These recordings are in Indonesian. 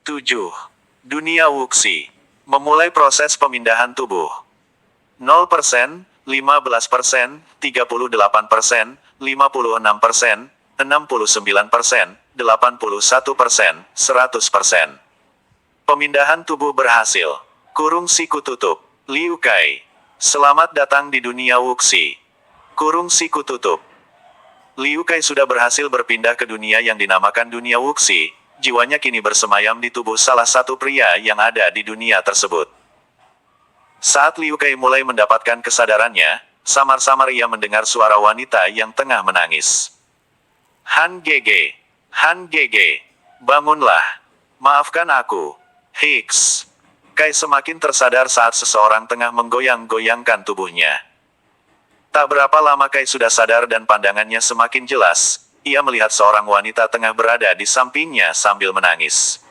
7. Dunia Wuxi. Memulai proses pemindahan tubuh. 0%, 15%, 38%, 56%, 69%, 81%, 100%. Pemindahan tubuh berhasil. Kurung siku tutup. Liu Kai. Selamat datang di dunia Wuxi. Kurung siku tutup. Liu Kai sudah berhasil berpindah ke dunia yang dinamakan dunia Wuxi. Jiwanya kini bersemayam di tubuh salah satu pria yang ada di dunia tersebut. Saat Liu Kai mulai mendapatkan kesadarannya, samar-samar ia mendengar suara wanita yang tengah menangis. Han Gege. Han Gege. Bangunlah. Maafkan aku. Hicks. Kai semakin tersadar saat seseorang tengah menggoyang-goyangkan tubuhnya. Tak berapa lama Kai sudah sadar dan pandangannya semakin jelas. Ia melihat seorang wanita tengah berada di sampingnya sambil menangis.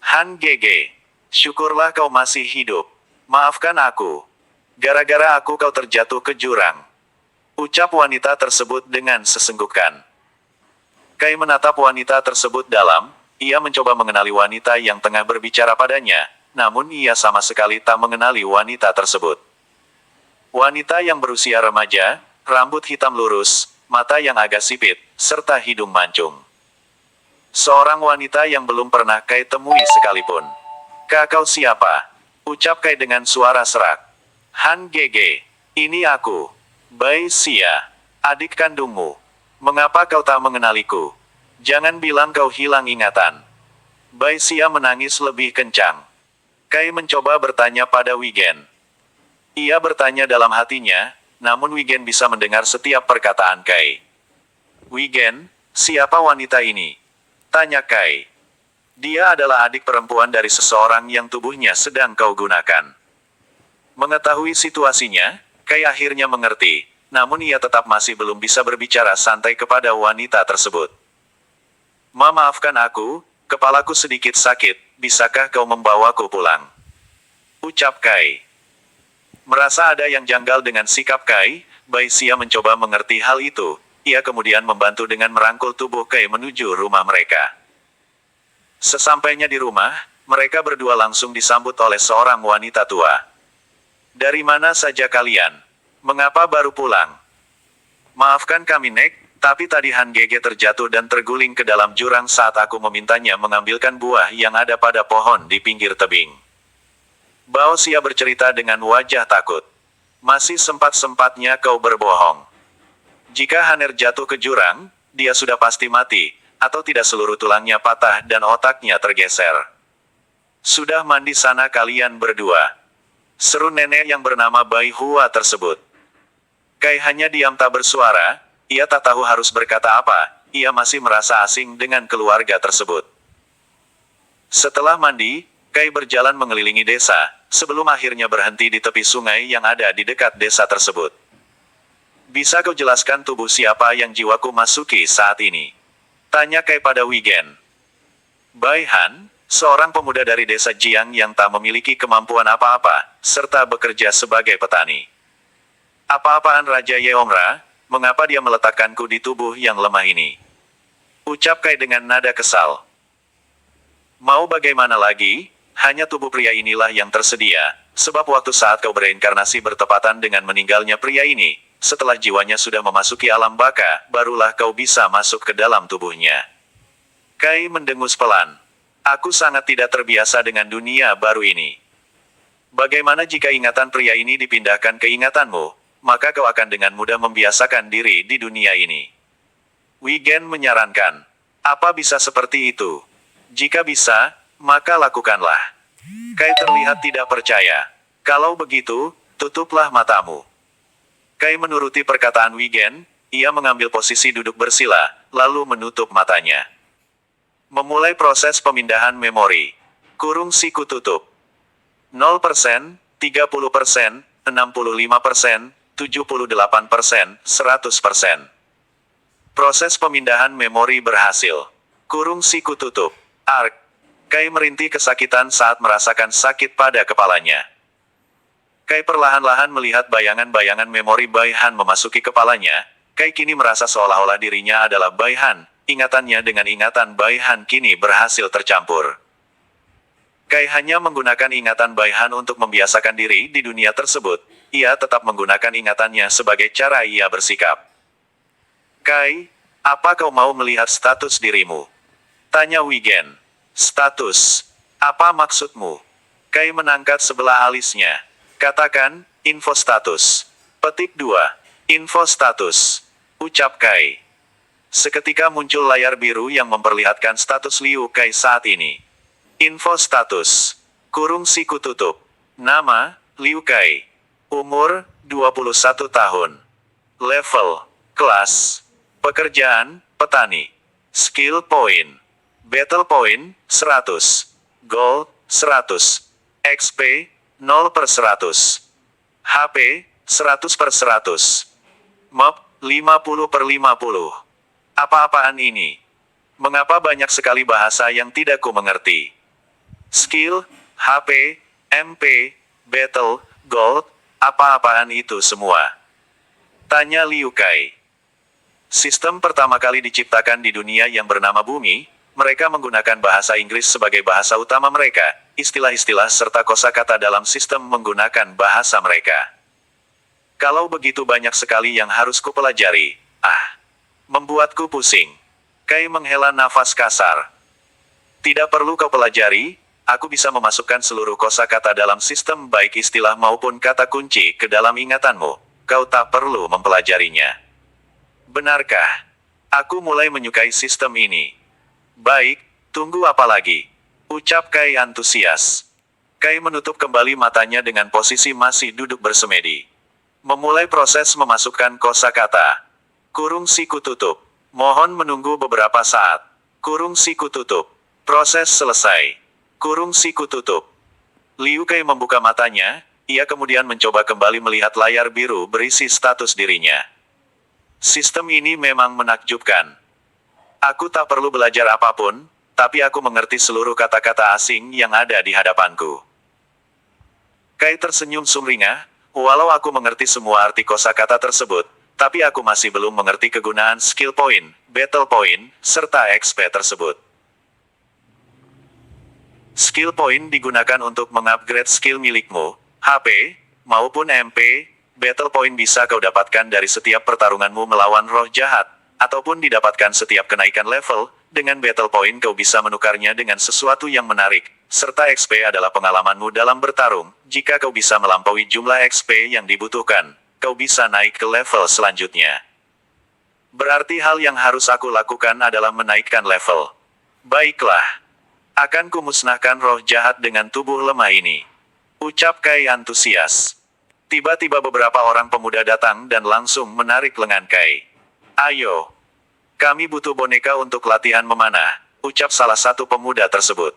Han Gege. Syukurlah kau masih hidup. Maafkan aku. Gara-gara aku kau terjatuh ke jurang. Ucap wanita tersebut dengan sesenggukan. Kai menatap wanita tersebut dalam. Ia mencoba mengenali wanita yang tengah berbicara padanya. Namun ia sama sekali tak mengenali wanita tersebut. Wanita yang berusia remaja, rambut hitam lurus, mata yang agak sipit, serta hidung mancung. Seorang wanita yang belum pernah Kai temui sekalipun. Kau siapa? Ucap Kai dengan suara serak. Han Gege. Ini aku. Bai Xia. Adik kandungmu. Mengapa kau tak mengenaliku? Jangan bilang kau hilang ingatan. Bai Xia menangis lebih kencang. Kai mencoba bertanya pada Wigen. Ia bertanya dalam hatinya, namun Wigen bisa mendengar setiap perkataan Kai. Wigen, siapa wanita ini? Tanya Kai. Dia adalah adik perempuan dari seseorang yang tubuhnya sedang kau gunakan. Mengetahui situasinya, Kai akhirnya mengerti, namun ia tetap masih belum bisa berbicara santai kepada wanita tersebut. Maafkan aku, kepalaku sedikit sakit, bisakah kau membawaku pulang? Ucap Kai. Merasa ada yang janggal dengan sikap Kai, Bai Xia mencoba mengerti hal itu. Ia kemudian membantu dengan merangkul tubuh Kai menuju rumah mereka. Sesampainya di rumah, mereka berdua langsung disambut oleh seorang wanita tua. Dari mana saja kalian? Mengapa baru pulang? Maafkan kami Nek, tapi tadi Han Gege terjatuh dan terguling ke dalam jurang saat aku memintanya mengambilkan buah yang ada pada pohon di pinggir tebing. Bao Xia bercerita dengan wajah takut. Masih sempat-sempatnya kau berbohong. Jika Haner jatuh ke jurang, dia sudah pasti mati, atau tidak seluruh tulangnya patah dan otaknya tergeser. Sudah mandi sana kalian berdua. Seru nenek yang bernama Bai Hua tersebut. Kai hanya diam tak bersuara, ia tak tahu harus berkata apa, ia masih merasa asing dengan keluarga tersebut. Setelah mandi, Kai berjalan mengelilingi desa, sebelum akhirnya berhenti di tepi sungai yang ada di dekat desa tersebut. Bisa kau jelaskan tubuh siapa yang jiwaku masuki saat ini? Tanya Kai pada Wigen. Bai Han, seorang pemuda dari desa Jiang yang tak memiliki kemampuan apa-apa, serta bekerja sebagai petani. Apa-apaan Raja Yeongra, mengapa dia meletakkanku di tubuh yang lemah ini? Ucap Kai dengan nada kesal. Mau bagaimana lagi? Hanya tubuh pria inilah yang tersedia, sebab waktu saat kau bereinkarnasi bertepatan dengan meninggalnya pria ini, setelah jiwanya sudah memasuki alam baka, barulah kau bisa masuk ke dalam tubuhnya. Kai mendengus pelan. Aku sangat tidak terbiasa dengan dunia baru ini. Bagaimana jika ingatan pria ini dipindahkan ke ingatanmu, maka kau akan dengan mudah membiasakan diri di dunia ini. Wigen menyarankan. Apa bisa seperti itu? Jika bisa, maka lakukanlah. Kai terlihat tidak percaya. Kalau begitu, tutuplah matamu. Kai menuruti perkataan Wigen, ia mengambil posisi duduk bersila, lalu menutup matanya. Memulai proses pemindahan memori. Kurung siku tutup. 0%, 30%, 65%, 78%, 100%. Proses pemindahan memori berhasil. Kurung siku tutup. Ark. Kai merintih kesakitan saat merasakan sakit pada kepalanya. Kai perlahan-lahan melihat bayangan-bayangan memori Bai Han memasuki kepalanya. Kai kini merasa seolah-olah dirinya adalah Bai Han. Ingatannya dengan ingatan Bai Han kini berhasil tercampur. Kai hanya menggunakan ingatan Bai Han untuk membiasakan diri di dunia tersebut. Ia tetap menggunakan ingatannya sebagai cara ia bersikap. Kai, apa kau mau melihat status dirimu? Tanya Wigen. Status? Apa maksudmu? Kai menangkat sebelah alisnya. Katakan, info status. Petik 2. Info status. Ucap Kai. Seketika muncul layar biru yang memperlihatkan status Liu Kai saat ini. Info status. Kurung siku tutup. Nama, Liu Kai. Umur, 21 tahun. Level, kelas. Pekerjaan, petani. Skill point. Battle point, 100. Gold, 100. XP, 0/100. HP, 100/100. Mob, 50/50. Apa-apaan ini? Mengapa banyak sekali bahasa yang tidak ku mengerti? Skill, HP, MP, Battle, Gold, apa-apaan itu semua? Tanya Liu Kai. Sistem pertama kali diciptakan di dunia yang bernama Bumi, mereka menggunakan bahasa Inggris sebagai bahasa utama mereka, istilah-istilah serta kosakata dalam sistem menggunakan bahasa mereka. Kalau begitu banyak sekali yang harus kupelajari, membuatku pusing. Kai menghela nafas kasar. Tidak perlu kau pelajari, aku bisa memasukkan seluruh kosakata dalam sistem baik istilah maupun kata kunci ke dalam ingatanmu. Kau tak perlu mempelajarinya. Benarkah? Aku mulai menyukai sistem ini. Baik, tunggu apa lagi? Ucap Kai antusias. Kai menutup kembali matanya dengan posisi masih duduk bersemedi. Memulai proses memasukkan kosakata. Kurung siku tutup. Mohon menunggu beberapa saat. Kurung siku tutup. Proses selesai. Kurung siku tutup. Liu Kai membuka matanya, ia kemudian mencoba kembali melihat layar biru berisi status dirinya. Sistem ini memang menakjubkan. Aku tak perlu belajar apapun, tapi aku mengerti seluruh kata-kata asing yang ada di hadapanku. Kai tersenyum sumringah, walau aku mengerti semua arti kosakata tersebut, tapi aku masih belum mengerti kegunaan skill point, battle point, serta XP tersebut. Skill point digunakan untuk mengupgrade skill milikmu, HP, maupun MP, battle point bisa kau dapatkan dari setiap pertarunganmu melawan roh jahat, ataupun didapatkan setiap kenaikan level, dengan battle point kau bisa menukarnya dengan sesuatu yang menarik, serta XP adalah pengalamanmu dalam bertarung, jika kau bisa melampaui jumlah XP yang dibutuhkan, kau bisa naik ke level selanjutnya. Berarti hal yang harus aku lakukan adalah menaikkan level. Baiklah. Akan kumusnahkan roh jahat dengan tubuh lemah ini. Ucap Kai antusias. Tiba-tiba beberapa orang pemuda datang dan langsung menarik lengan Kai. Ayo. Kami butuh boneka untuk latihan memanah, ucap salah satu pemuda tersebut.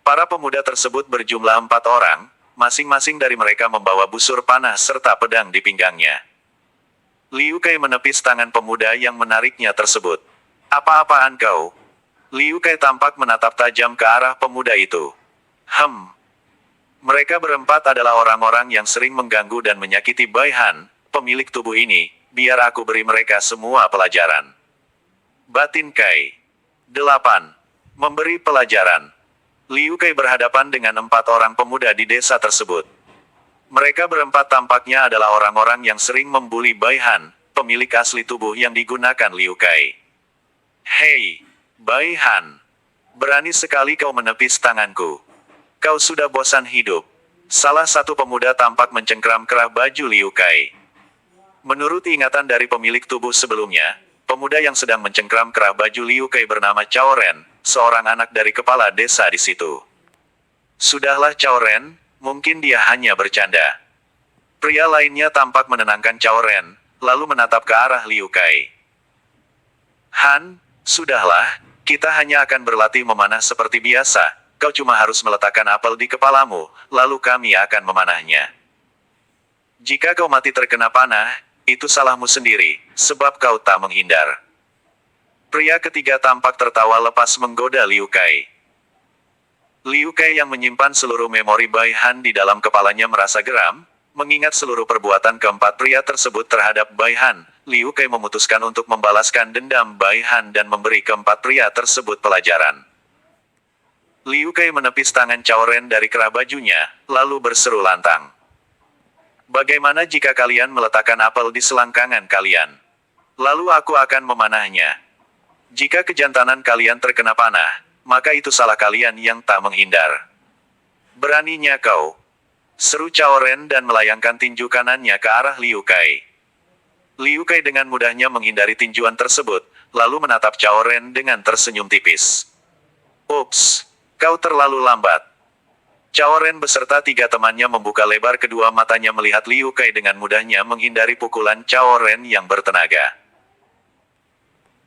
Para pemuda tersebut berjumlah 4 orang, masing-masing dari mereka membawa busur panah serta pedang di pinggangnya. Liu Kai menepis tangan pemuda yang menariknya tersebut. Apa-apaan kau? Liu Kai tampak menatap tajam ke arah pemuda itu. Mereka berempat adalah orang-orang yang sering mengganggu dan menyakiti Bai Han, pemilik tubuh ini, biar aku beri mereka semua pelajaran. Batin Kai. 8. Memberi pelajaran. Liu Kai berhadapan dengan 4 orang pemuda di desa tersebut. Mereka berempat tampaknya adalah orang-orang yang sering membuli Bai Han, pemilik asli tubuh yang digunakan Liu Kai. Hei! Bai Han, berani sekali kau menepis tanganku. Kau sudah bosan hidup. Salah satu pemuda tampak mencengkram kerah baju Liu Kai. Menurut ingatan dari pemilik tubuh sebelumnya, pemuda yang sedang mencengkram kerah baju Liu Kai bernama Cao Ren, seorang anak dari kepala desa di situ. Sudahlah Cao Ren, mungkin dia hanya bercanda. Pria lainnya tampak menenangkan Cao Ren, lalu menatap ke arah Liu Kai. Han, sudahlah. Kita hanya akan berlatih memanah seperti biasa, kau cuma harus meletakkan apel di kepalamu, lalu kami akan memanahnya. Jika kau mati terkena panah, itu salahmu sendiri, sebab kau tak menghindar. Pria ketiga tampak tertawa lepas menggoda Liu Kai. Liu Kai yang menyimpan seluruh memori Bai Han di dalam kepalanya merasa geram, mengingat seluruh perbuatan keempat pria tersebut terhadap Bai Han. Liu Kai memutuskan untuk membalaskan dendam Bai Han dan memberi keempat pria tersebut pelajaran. Liu Kai menepis tangan Cao Ren dari kerah bajunya, lalu berseru lantang. Bagaimana jika kalian meletakkan apel di selangkangan kalian? Lalu aku akan memanahnya. Jika kejantanan kalian terkena panah, maka itu salah kalian yang tak menghindar. Beraninya kau. Seru Cao Ren dan melayangkan tinju kanannya ke arah Liu Kai. Liu Kai dengan mudahnya menghindari tinjuan tersebut, lalu menatap Cao Ren dengan tersenyum tipis. Ups, kau terlalu lambat. Cao Ren beserta 3 temannya membuka lebar kedua matanya melihat Liu Kai dengan mudahnya menghindari pukulan Cao Ren yang bertenaga.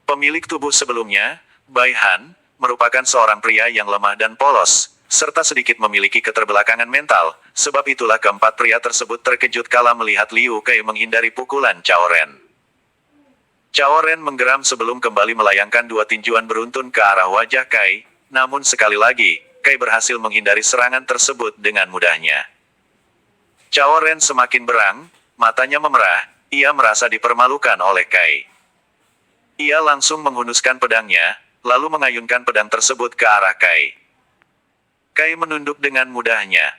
Pemilik tubuh sebelumnya, Bai Han, merupakan seorang pria yang lemah dan polos, serta sedikit memiliki keterbelakangan mental, sebab itulah keempat pria tersebut terkejut kala melihat Liu Kai menghindari pukulan Cao Ren. Cao Ren menggeram sebelum kembali melayangkan 2 tinjuan beruntun ke arah wajah Kai, namun sekali lagi, Kai berhasil menghindari serangan tersebut dengan mudahnya. Cao Ren semakin berang, matanya memerah, ia merasa dipermalukan oleh Kai. Ia langsung menghunuskan pedangnya, lalu mengayunkan pedang tersebut ke arah Kai. Kai menunduk dengan mudahnya.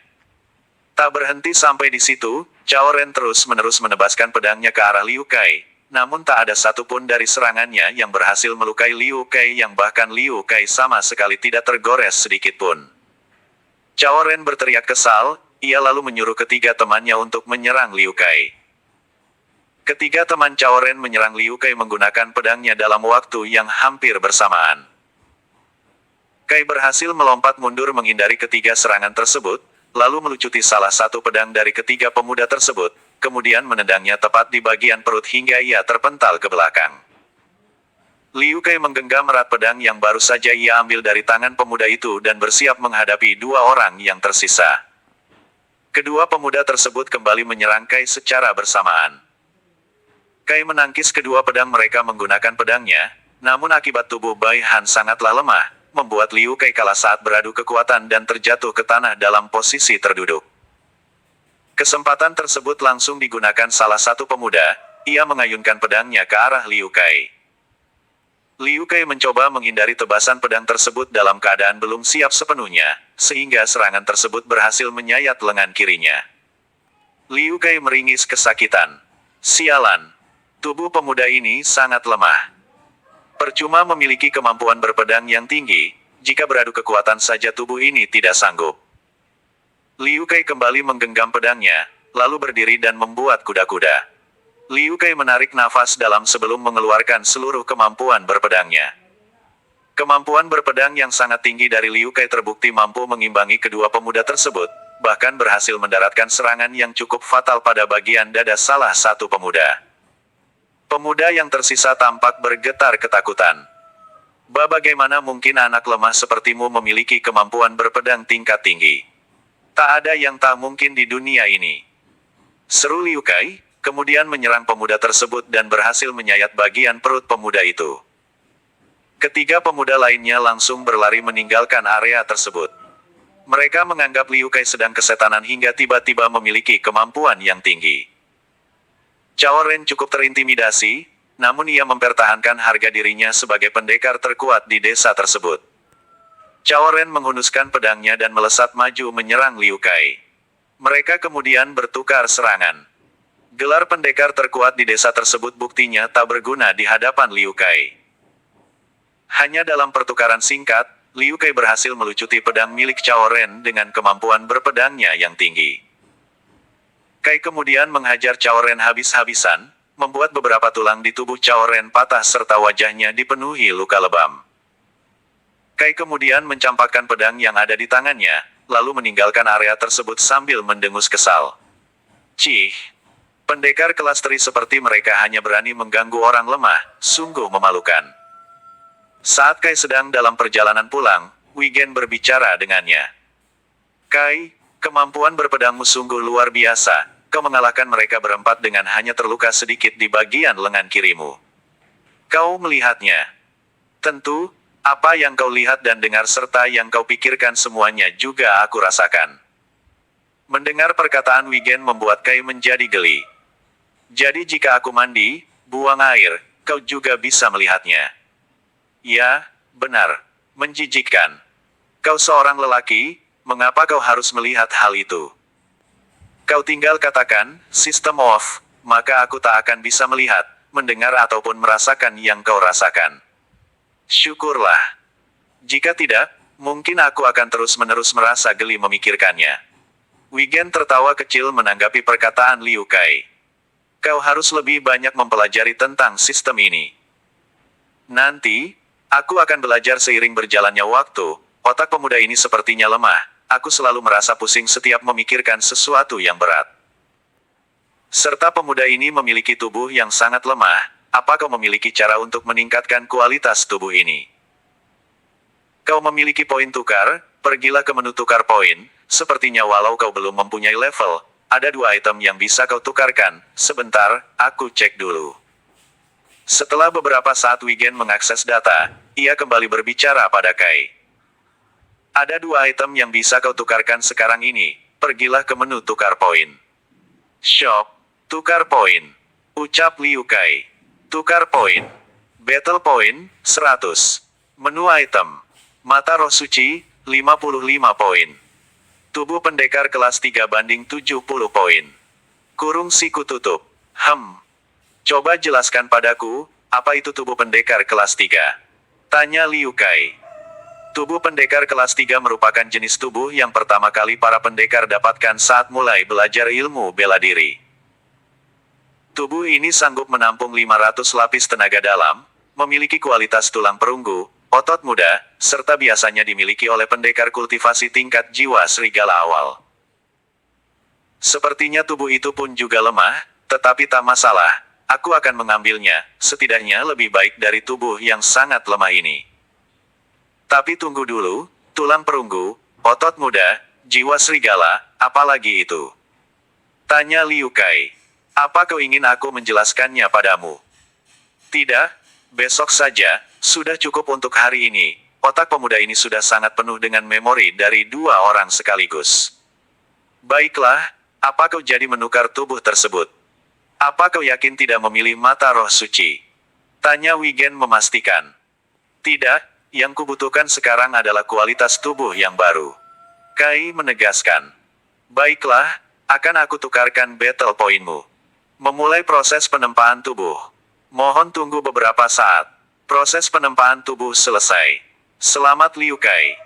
Tak berhenti sampai di situ, Cao Ren terus-menerus menebaskan pedangnya ke arah Liu Kai, namun tak ada satupun dari serangannya yang berhasil melukai Liu Kai yang bahkan Liu Kai sama sekali tidak tergores sedikit pun. Cao Ren berteriak kesal, ia lalu menyuruh ketiga temannya untuk menyerang Liu Kai. Ketiga teman Cao Ren menyerang Liu Kai menggunakan pedangnya dalam waktu yang hampir bersamaan. Kai berhasil melompat mundur menghindari ketiga serangan tersebut, lalu melucuti salah satu pedang dari ketiga pemuda tersebut, kemudian menendangnya tepat di bagian perut hingga ia terpental ke belakang. Liu Kai menggenggam erat pedang yang baru saja ia ambil dari tangan pemuda itu dan bersiap menghadapi 2 orang yang tersisa. Kedua pemuda tersebut kembali menyerang Kai secara bersamaan. Kai menangkis kedua pedang mereka menggunakan pedangnya, namun akibat tubuh Bai Han sangatlah lemah, membuat Liu Kai kalah saat beradu kekuatan dan terjatuh ke tanah dalam posisi terduduk. Kesempatan tersebut langsung digunakan salah satu pemuda, ia mengayunkan pedangnya ke arah Liu Kai. Liu Kai mencoba menghindari tebasan pedang tersebut dalam keadaan belum siap sepenuhnya, sehingga serangan tersebut berhasil menyayat lengan kirinya. Liu Kai meringis kesakitan. Sialan! Tubuh pemuda ini sangat lemah. Percuma memiliki kemampuan berpedang yang tinggi, jika beradu kekuatan saja tubuh ini tidak sanggup. Liu Kai kembali menggenggam pedangnya, lalu berdiri dan membuat kuda-kuda. Liu Kai menarik nafas dalam sebelum mengeluarkan seluruh kemampuan berpedangnya. Kemampuan berpedang yang sangat tinggi dari Liu Kai terbukti mampu mengimbangi kedua pemuda tersebut, bahkan berhasil mendaratkan serangan yang cukup fatal pada bagian dada salah satu pemuda. Pemuda yang tersisa tampak bergetar ketakutan. Bagaimana mungkin anak lemah sepertimu memiliki kemampuan berpedang tingkat tinggi? Tak ada yang tak mungkin di dunia ini. Seru Liu Kai, kemudian menyerang pemuda tersebut dan berhasil menyayat bagian perut pemuda itu. Ketiga pemuda lainnya langsung berlari meninggalkan area tersebut. Mereka menganggap Liu Kai sedang kesetanan hingga tiba-tiba memiliki kemampuan yang tinggi. Cao Ren cukup terintimidasi, namun ia mempertahankan harga dirinya sebagai pendekar terkuat di desa tersebut. Cao Ren menghunuskan pedangnya dan melesat maju menyerang Liu Kai. Mereka kemudian bertukar serangan. Gelar pendekar terkuat di desa tersebut buktinya tak berguna di hadapan Liu Kai. Hanya dalam pertukaran singkat, Liu Kai berhasil melucuti pedang milik Cao Ren dengan kemampuan berpedangnya yang tinggi. Kai kemudian menghajar Cao Ren habis-habisan, membuat beberapa tulang di tubuh Cao Ren patah serta wajahnya dipenuhi luka lebam. Kai kemudian mencampakkan pedang yang ada di tangannya, lalu meninggalkan area tersebut sambil mendengus kesal. Cih! Pendekar kelas tri seperti mereka hanya berani mengganggu orang lemah, sungguh memalukan. Saat Kai sedang dalam perjalanan pulang, Wigen berbicara dengannya. Kai, kemampuan berpedangmu sungguh luar biasa. Kau mengalahkan mereka berempat dengan hanya terluka sedikit di bagian lengan kirimu. Kau melihatnya. Tentu, apa yang kau lihat dan dengar serta yang kau pikirkan semuanya juga aku rasakan. Mendengar perkataan Wigen membuat Kai menjadi geli. Jadi jika aku mandi, buang air, kau juga bisa melihatnya. Ya, benar. Menjijikkan. Kau seorang lelaki, mengapa kau harus melihat hal itu? Kau tinggal katakan, "System off," maka aku tak akan bisa melihat, mendengar ataupun merasakan yang kau rasakan. Syukurlah. Jika tidak, mungkin aku akan terus-menerus merasa geli memikirkannya. Wigen tertawa kecil menanggapi perkataan Liu Kai. Kau harus lebih banyak mempelajari tentang sistem ini. Nanti, aku akan belajar seiring berjalannya waktu. Otak pemuda ini sepertinya lemah. Aku selalu merasa pusing setiap memikirkan sesuatu yang berat. Serta pemuda ini memiliki tubuh yang sangat lemah. Apa kau memiliki cara untuk meningkatkan kualitas tubuh ini? Kau memiliki poin tukar, pergilah ke menu tukar poin. Sepertinya walau kau belum mempunyai level, ada 2 item yang bisa kau tukarkan. Sebentar, aku cek dulu. Setelah beberapa saat Wigen mengakses data, ia kembali berbicara pada Kai. Ada 2 item yang bisa kau tukarkan sekarang ini. Pergilah ke menu tukar poin. Shop, tukar poin. Ucap Liu Kai. Tukar poin. Battle point, 100. Menu item. Mata roh suci, 55 poin. Tubuh pendekar kelas 3/70 poin. Kurung siku tutup. Coba jelaskan padaku, apa itu tubuh pendekar kelas 3? Tanya Liu Kai. Tubuh pendekar kelas 3 merupakan jenis tubuh yang pertama kali para pendekar dapatkan saat mulai belajar ilmu bela diri. Tubuh ini sanggup menampung 500 lapis tenaga dalam, memiliki kualitas tulang perunggu, otot muda, serta biasanya dimiliki oleh pendekar kultivasi tingkat jiwa serigala awal. Sepertinya tubuh itu pun juga lemah, tetapi tak masalah, aku akan mengambilnya, setidaknya lebih baik dari tubuh yang sangat lemah ini. Tapi tunggu dulu, tulang perunggu, otot muda, jiwa serigala, apalagi itu? Tanya Liu Kai. Apa kau ingin aku menjelaskannya padamu? Tidak, besok saja, sudah cukup untuk hari ini. Otak pemuda ini sudah sangat penuh dengan memori dari 2 orang sekaligus. Baiklah, apa kau jadi menukar tubuh tersebut? Apa kau yakin tidak memilih mata roh suci? Tanya Wigen memastikan. Tidak, yang kubutuhkan sekarang adalah kualitas tubuh yang baru. Kai menegaskan. Baiklah, akan aku tukarkan battle poinmu. Memulai proses penempaan tubuh. Mohon tunggu beberapa saat. Proses penempaan tubuh selesai. Selamat Liu Kai.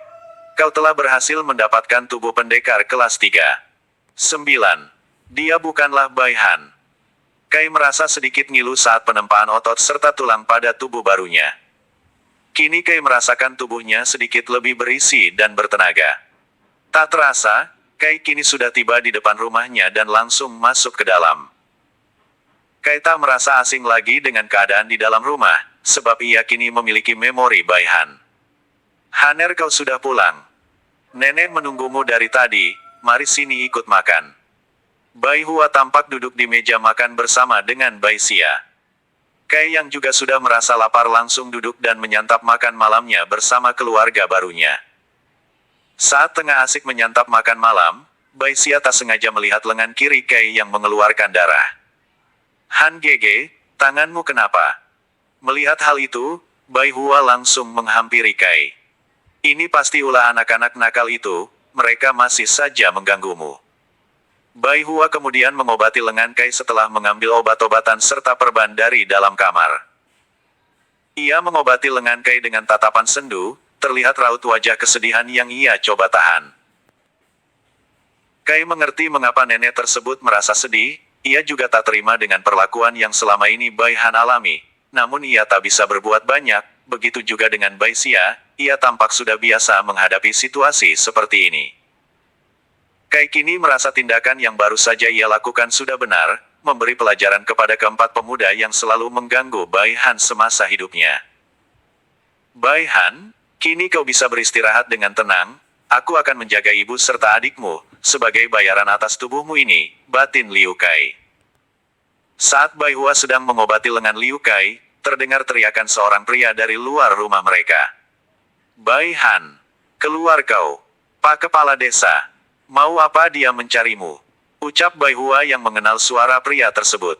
Kau telah berhasil mendapatkan tubuh pendekar kelas 3. 9. Dia bukanlah Bai Han. Kai merasa sedikit ngilu saat penempaan otot serta tulang pada tubuh barunya. Kini Kai merasakan tubuhnya sedikit lebih berisi dan bertenaga. Tak terasa, Kai kini sudah tiba di depan rumahnya dan langsung masuk ke dalam. Kai tak merasa asing lagi dengan keadaan di dalam rumah, sebab ia kini memiliki memori Bai Han. Haner, kau sudah pulang. Nenek menunggumu dari tadi, mari sini ikut makan. Bai Hua tampak duduk di meja makan bersama dengan Bai Xia. Kai yang juga sudah merasa lapar langsung duduk dan menyantap makan malamnya bersama keluarga barunya. Saat tengah asik menyantap makan malam, Bai Xia tak sengaja melihat lengan kiri Kai yang mengeluarkan darah. Han Gege, tanganmu kenapa? Melihat hal itu, Bai Hua langsung menghampiri Kai. Ini pasti ulah anak-anak nakal itu, mereka masih saja mengganggumu. Bai Hua kemudian mengobati lengan Kai setelah mengambil obat-obatan serta perban dari dalam kamar. Ia mengobati lengan Kai dengan tatapan sendu, terlihat raut wajah kesedihan yang ia coba tahan. Kai mengerti mengapa nenek tersebut merasa sedih, ia juga tak terima dengan perlakuan yang selama ini Bai Han alami, namun ia tak bisa berbuat banyak, begitu juga dengan Bai Xia, ia tampak sudah biasa menghadapi situasi seperti ini. Kai kini merasa tindakan yang baru saja ia lakukan sudah benar, memberi pelajaran kepada keempat pemuda yang selalu mengganggu Bai Han semasa hidupnya. Bai Han, kini kau bisa beristirahat dengan tenang, aku akan menjaga ibu serta adikmu, sebagai bayaran atas tubuhmu ini, batin Liu Kai. Saat Bai Hua sedang mengobati lengan Liu Kai, terdengar teriakan seorang pria dari luar rumah mereka. Bai Han, keluar kau, Pak Kepala Desa. Mau apa dia mencarimu? Ucap Bai Hua yang mengenal suara pria tersebut.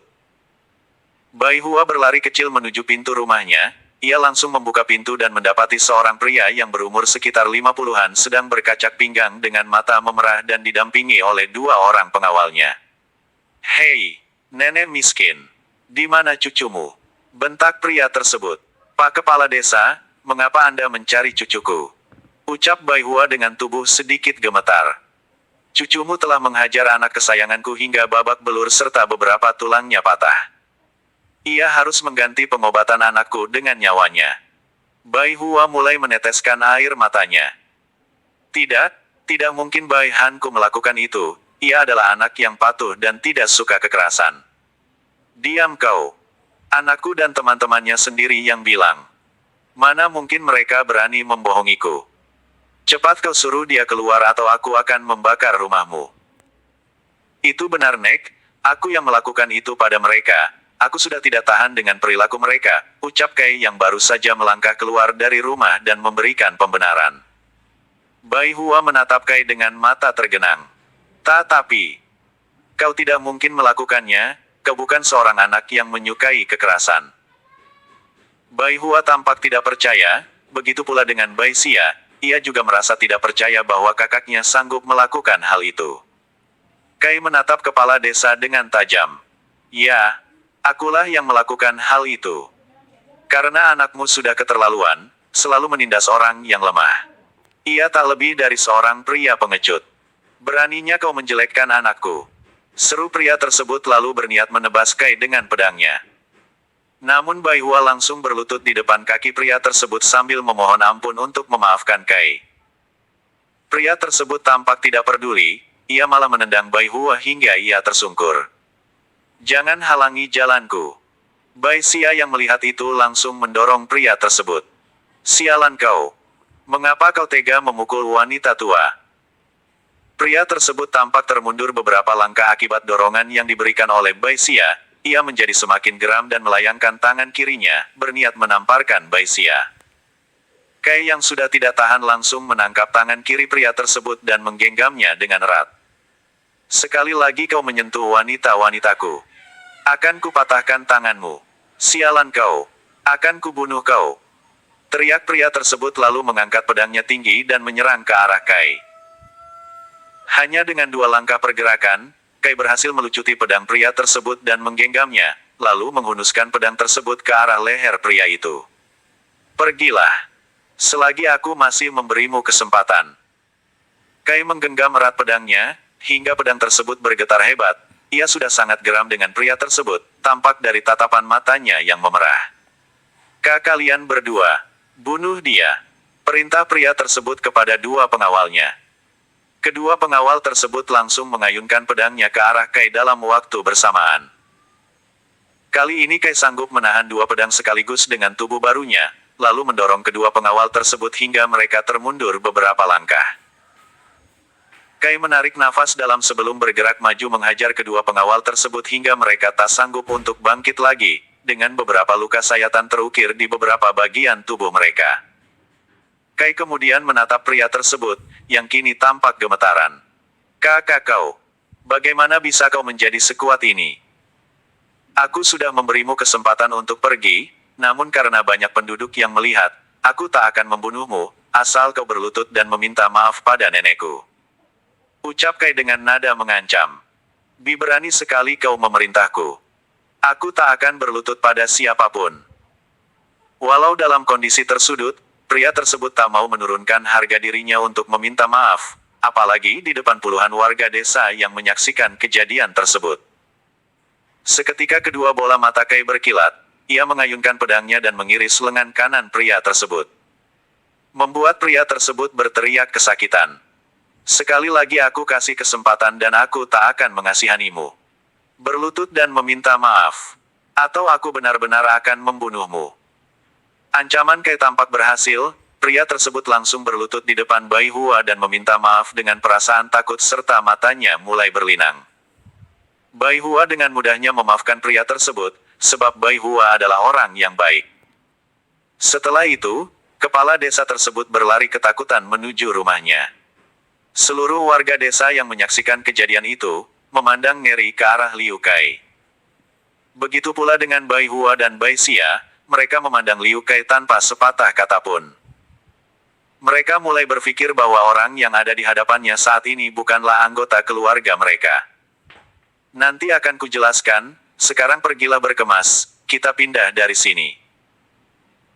Bai Hua berlari kecil menuju pintu rumahnya, ia langsung membuka pintu dan mendapati seorang pria yang berumur sekitar 50-an sedang berkacak pinggang dengan mata memerah dan didampingi oleh dua orang pengawalnya. "Hei, nenek miskin. Di mana cucumu?" bentak pria tersebut. "Pak Kepala Desa, mengapa Anda mencari cucuku?" ucap Bai Hua dengan tubuh sedikit gemetar. "Cucumu telah menghajar anak kesayanganku hingga babak belur serta beberapa tulangnya patah. Ia harus mengganti pengobatan anakku dengan nyawanya." Bai Hua mulai meneteskan air matanya. "Tidak, tidak mungkin Bai Hanku melakukan itu. Ia adalah anak yang patuh dan tidak suka kekerasan." "Diam kau. Anakku dan teman-temannya sendiri yang bilang. Mana mungkin mereka berani membohongiku. Cepat kau suruh dia keluar atau aku akan membakar rumahmu." "Itu benar Nek, aku yang melakukan itu pada mereka. Aku sudah tidak tahan dengan perilaku mereka," ucap Kai yang baru saja melangkah keluar dari rumah dan memberikan pembenaran. Bai Hua menatap Kai dengan mata tergenang. "Tetapi, kau tidak mungkin melakukannya, kau bukan seorang anak yang menyukai kekerasan." Bai Hua tampak tidak percaya, begitu pula dengan Bai Xia, ia juga merasa tidak percaya bahwa kakaknya sanggup melakukan hal itu. Kai menatap kepala desa dengan tajam. "Ya, akulah yang melakukan hal itu. Karena anakmu sudah keterlaluan, selalu menindas orang yang lemah. Ia tak lebih dari seorang pria pengecut. Beraninya kau menjelekkan anakku." Seru pria tersebut lalu berniat menebas Kai dengan pedangnya. Namun Bai Hua langsung berlutut di depan kaki pria tersebut sambil memohon ampun untuk memaafkan Kai. Pria tersebut tampak tidak peduli, ia malah menendang Bai Hua hingga ia tersungkur. "Jangan halangi jalanku." Bai Xia yang melihat itu langsung mendorong pria tersebut. "Sialan kau. Mengapa kau tega memukul wanita tua?" Pria tersebut tampak termundur beberapa langkah akibat dorongan yang diberikan oleh Bai Xia. Ia menjadi semakin geram dan melayangkan tangan kirinya, berniat menamparkan Bai Xia. Kai yang sudah tidak tahan langsung menangkap tangan kiri pria tersebut dan menggenggamnya dengan erat. "Sekali lagi kau menyentuh wanita-wanitaku, akan kupatahkan tanganmu. Sialan kau. Akan kubunuh kau." Teriak pria tersebut lalu mengangkat pedangnya tinggi dan menyerang ke arah Kai. Hanya dengan 2 langkah pergerakan, Kai berhasil melucuti pedang pria tersebut dan menggenggamnya, lalu menghunuskan pedang tersebut ke arah leher pria itu. "Pergilah. Selagi aku masih memberimu kesempatan." Kai menggenggam erat pedangnya, hingga pedang tersebut bergetar hebat. Ia sudah sangat geram dengan pria tersebut, tampak dari tatapan matanya yang memerah. "Kalian berdua, bunuh dia," perintah pria tersebut kepada 2 pengawalnya. Kedua pengawal tersebut langsung mengayunkan pedangnya ke arah Kai dalam waktu bersamaan. Kali ini Kai sanggup menahan 2 pedang sekaligus dengan tubuh barunya, lalu mendorong kedua pengawal tersebut hingga mereka termundur beberapa langkah. Kai menarik nafas dalam sebelum bergerak maju menghajar kedua pengawal tersebut hingga mereka tak sanggup untuk bangkit lagi, dengan beberapa luka sayatan terukir di beberapa bagian tubuh mereka. Kai kemudian menatap pria tersebut, yang kini tampak gemetaran. "Kakak kau, bagaimana bisa kau menjadi sekuat ini? Aku sudah memberimu kesempatan untuk pergi, namun karena banyak penduduk yang melihat, aku tak akan membunuhmu, asal kau berlutut dan meminta maaf pada nenekku," ucap Kai dengan nada mengancam. "Berani sekali kau memerintahku. Aku tak akan berlutut pada siapapun." Walau dalam kondisi tersudut, pria tersebut tak mau menurunkan harga dirinya untuk meminta maaf, apalagi di depan puluhan warga desa yang menyaksikan kejadian tersebut. Seketika kedua bola mata Kai berkilat, ia mengayunkan pedangnya dan mengiris lengan kanan pria tersebut. Membuat pria tersebut berteriak kesakitan. "Sekali lagi aku kasih kesempatan dan aku tak akan mengasihanimu. Berlutut dan meminta maaf, atau aku benar-benar akan membunuhmu." Ancaman Kai tampak berhasil, pria tersebut langsung berlutut di depan Bai Hua dan meminta maaf dengan perasaan takut serta matanya mulai berlinang. Bai Hua dengan mudahnya memaafkan pria tersebut, sebab Bai Hua adalah orang yang baik. Setelah itu, kepala desa tersebut berlari ketakutan menuju rumahnya. Seluruh warga desa yang menyaksikan kejadian itu, memandang ngeri ke arah Liu Kai. Begitu pula dengan Bai Hua dan Bai Xia, mereka memandang Liu Kai tanpa sepatah kata pun. Mereka mulai berpikir bahwa orang yang ada di hadapannya saat ini bukanlah anggota keluarga mereka. Nanti akan kujelaskan, sekarang pergilah berkemas, kita pindah dari sini.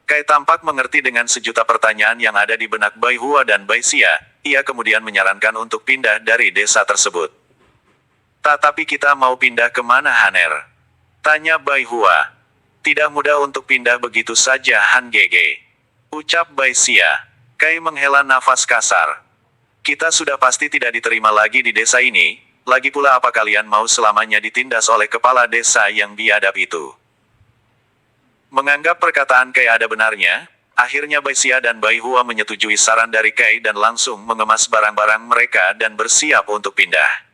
Kai tampak mengerti dengan sejuta pertanyaan yang ada di benak Bai Hua dan Bai Xia, ia kemudian menyarankan untuk pindah dari desa tersebut. Tetapi kita mau pindah kemana Haner? Tanya Bai Hua. Tidak mudah untuk pindah begitu saja Han Gege. Ucap Bai Xia. Kai menghela nafas kasar. Kita sudah pasti tidak diterima lagi di desa ini, lagi pula apa kalian mau selamanya ditindas oleh kepala desa yang biadab itu? Menganggap perkataan Kai ada benarnya, akhirnya Bai Xia dan Bai Hua menyetujui saran dari Kai dan langsung mengemas barang-barang mereka dan bersiap untuk pindah.